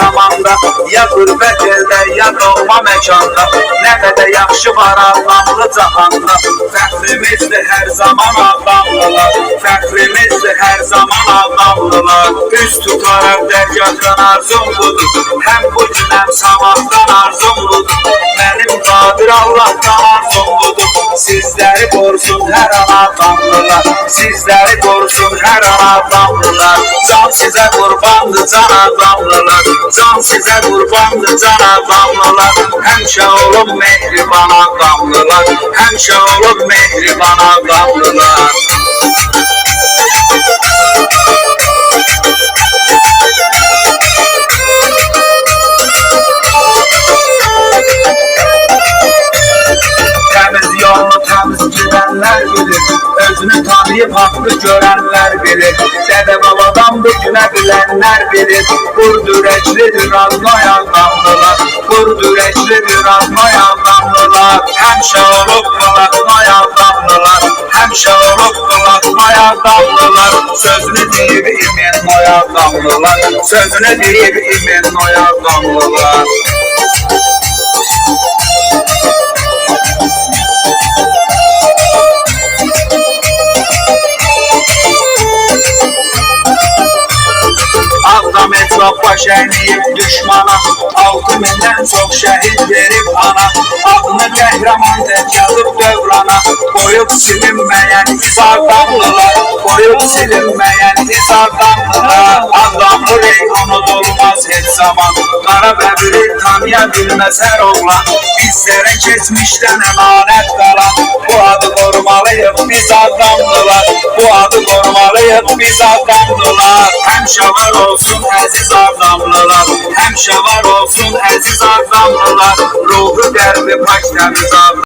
zamanda, ya qürbət eldə, ya doğma məkanda, nə qədər yaxşı var Ağdamlı cahanda. Fəxrimizdir hər zaman Ağdamlılar, fəxrimizdir hər zaman Ağdamlılar. Üz tutaraq dərgahdan arzum budur, həm bu gün həm sabahdan arzum budur. Mənim qadir Allahdan arzum budur, sizləri qorusun hər an Ağdamlılar, sizləri qorusun hər an Ağdamlılar. Can sizə qurbandır can Ağdamlılar, can sizə qurbandır can Ağdamlılar. Həmişə olun mehriban Ağdamlılar, həmişə olun mehriban Ağdamlılar. Təmiz yolunu təmiz gedənlər bilir, özünü tanıyıb haqqı görənlər bilir. Dədə babadan bu günə bilənlər bilir, qurdürəklidir Ağdam Ağdamlılar, qurdürəklidir Ağdam Ağdamlılar. Həmişə olub qalaqmay Ağdamlılar, həmişə olub qalaqmay Ağdamlılar. Sözünü deyib imin oy Ağdamlılar, sözünü deyib imin oy Ağdamlılar. Ağdam etraf baş əyniyib düşmana, 6000'dən çox şəhid verib ana. Adını qəhrəman tək yazıb dövrana, qoyub silinməyən iz Ağdamlılar, qoyub silinməyən iz Ağdamlılar. Ağdamlı reyhanı olmaz heç zaman, qara bəbiri tanıya bilməz hər oğlan. Bizlərə keçmişdən əmanət qalan, bu adı qorumalıyıq biz Ağdamlılar, bu adı qorumalıyıq biz Ağdamlılar. Həmişə var olsun əziz Ağdamlılar, həmişə var olsun əziz Ağdamlılar. Ruhu qəlbi pak təmiz Ağdamlılar.